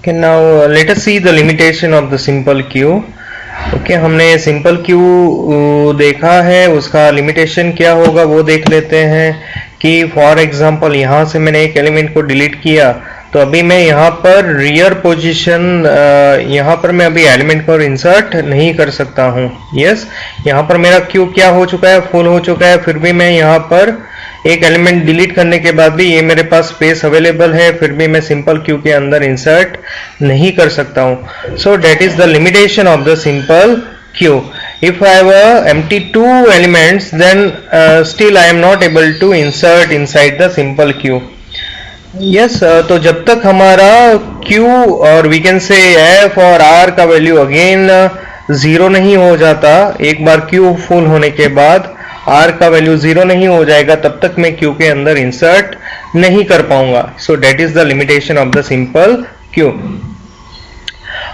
Okay, now let us see the limitation of the simple queue. Okay, हमने simple Q देखा है, उसका limitation क्या होगा वो देख लेते हैं कि फॉर एग्जांपल यहाँ से मैंने एक एलिमेंट को डिलीट किया तो अभी मैं यहाँ पर रियर पोजीशन यहाँ पर मैं अभी एलिमेंट को इंसर्ट नहीं कर सकता हूँ. यस, यहाँ पर मेरा क्यू क्या हो चुका है, फुल हो चुका है. फिर भी मैं यहाँ पर एक एलिमेंट डिलीट करने के बाद भी ये मेरे पास स्पेस अवेलेबल है, फिर भी मैं सिंपल क्यू के अंदर इंसर्ट नहीं कर सकता हूँ. So that is the limitation of the simple queue. If I have empty two elements, then still I am not able to insert inside the simple queue. Yes, तो जब तक हमारा Q और we can say F और R का value again zero नहीं हो जाता, एक बार Q फुल होने के बाद R का वैल्यू जीरो नहीं हो जाएगा, तब तक मैं Q के अंदर इंसर्ट नहीं कर पाऊंगा. So that is the limitation of the simple queue.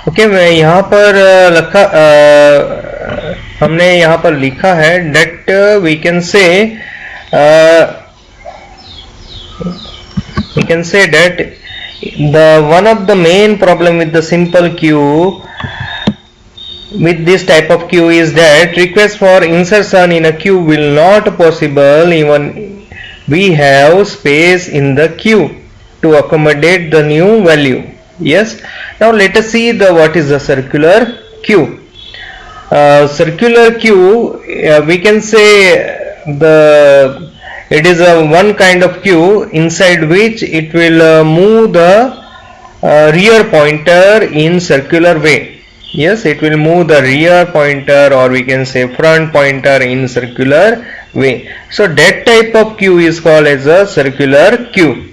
Okay, मैं यहाँ पर हमने यहाँ पर लिखा है that we can say that the one of the main problem with the simple queue with this type of queue is that request for insertion in a queue will not possible even we have space in the queue to accommodate the new value. Yes, now let us see the what is the circular queue. Circular queue, we can say it is a one kind of queue inside which it will move the rear pointer in circular way. Yes, it will move the rear pointer or we can say front pointer in circular way. So that type of queue is called as a circular queue.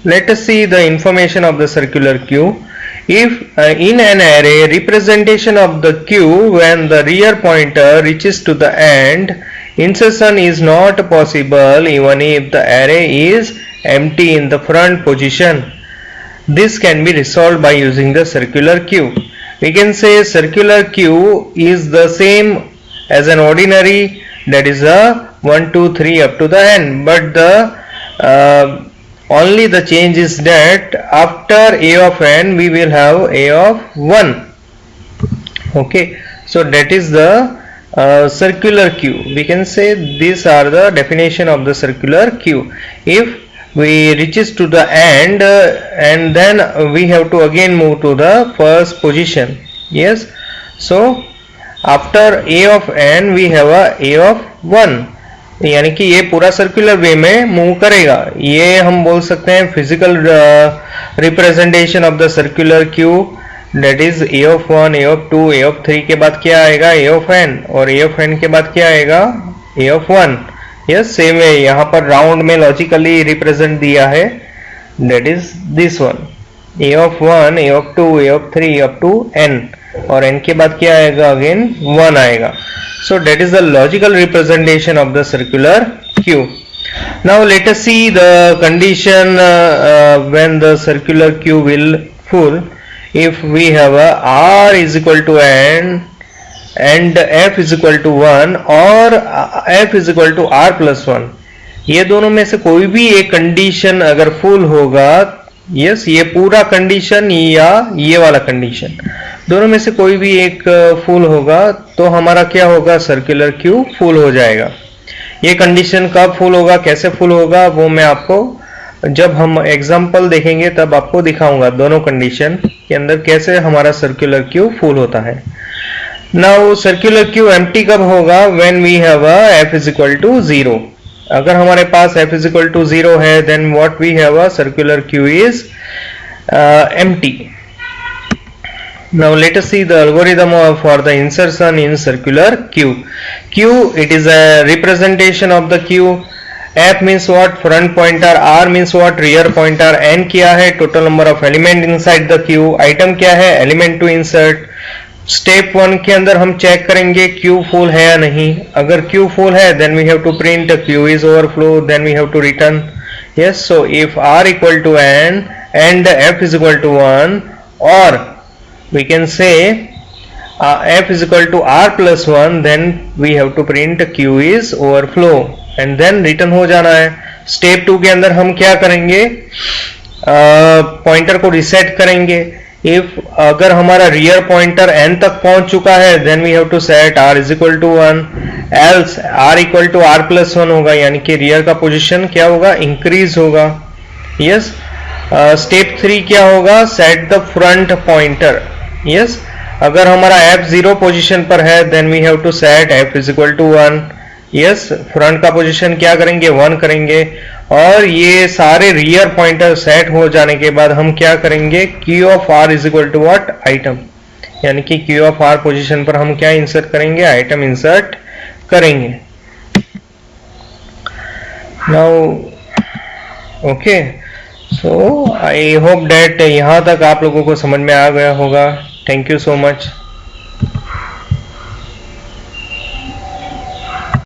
Let us see the information of the circular queue. If in an array representation of the queue when the rear pointer reaches to the end, insertion is not possible even if the array is empty in the front position. This can be resolved by using the circular queue. We can say circular queue is the same as an ordinary, that is a 1 2 3 up to the n, but the only the change is that after a of n we will have a of 1. Okay, so that is the circular queue. We can say these are the definition of the circular queue. If we reaches to the end and then we have to again move to the first position. Yes, so after a of n we have a of 1, यानी कि ये पूरा circular वे में move करेगा. ये हम बोल सकते हैं physical representation of the circular queue, that is a of 1, a of 2, a of 3 के बाद क्या आएगा a of n, और a of n के बाद क्या आएगा a of 1. यस, सेम है, यहाँ पर राउंड में लॉजिकली रिप्रेजेंट दिया है, that is this one, a of 1, a of 2, a of 3 up to n, और n के बाद क्या आएगा अगेन 1 आएगा. So that is the logical representation of the circular queue. Now let us see the condition when the circular queue will full. If we have a r is equal to n and f is equal to 1 or f is equal to r plus 1, ये दोनों में से कोई भी एक condition अगर full होगा, yes, ये पूरा कंडीशन या ये वाला कंडीशन, दोनों में से कोई भी एक फुल होगा तो हमारा क्या होगा, सर्कुलर क्यू फुल हो जाएगा. ये कंडीशन कब फुल होगा, कैसे फुल होगा, वो मैं आपको जब हम एग्जांपल देखेंगे तब आपको दिखाऊंगा दोनों कंडीशन के अंदर कैसे हमारा सर्कुलर क्यू फुल होता है. नाउ सर्कुलर क्यू एम्प्टी कब होगा, when we have a f is equal to 0. अगर हमारे पास f इज इक्वल टू 0 है, then what we have a circular Q is empty. Now let us see the algorithm for the insertion in circular queue. Q, it is a representation of the queue. F means what, front pointer. R means what, rear pointer. N क्या है, total number of element inside the queue. Item क्या है, element to insert. Step 1 के अंदर हम check करेंगे Q full है या नहीं. अगर Q full है, then we have to print Q is overflow, then we have to return. Yes, so if R equal to N and F is equal to 1, or we can say f is equal to r plus 1, then we have to print q is overflow and then return हो जाना है. Step 2 के अंदर हम क्या करेंगे, pointer को reset करेंगे. इफ अगर हमारा रियर पॉइंटर n तक पहुंच चुका है then we have to set r is equal to 1, else r equal to r plus 1 होगा, यानी कि रियर का पोजीशन क्या होगा, इंक्रीज होगा। यस, स्टेप 3 क्या होगा, set the front pointer. Yes, अगर हमारा f 0 पोजीशन पर है then we have to set f is equal to 1। Yes, front का पोजीशन क्या करेंगे, 1 करेंगे। और ये सारे रियर पॉइंटर सेट हो जाने के बाद हम क्या करेंगे, q of r is equal to what, item, यानी कि q ऑफ r पोजीशन पर हम क्या इंसर्ट करेंगे, आइटम इंसर्ट करेंगे। Now okay, so I hope that यहाँ तक आप लोगों को समझ में आ गया होगा। Thank you so much.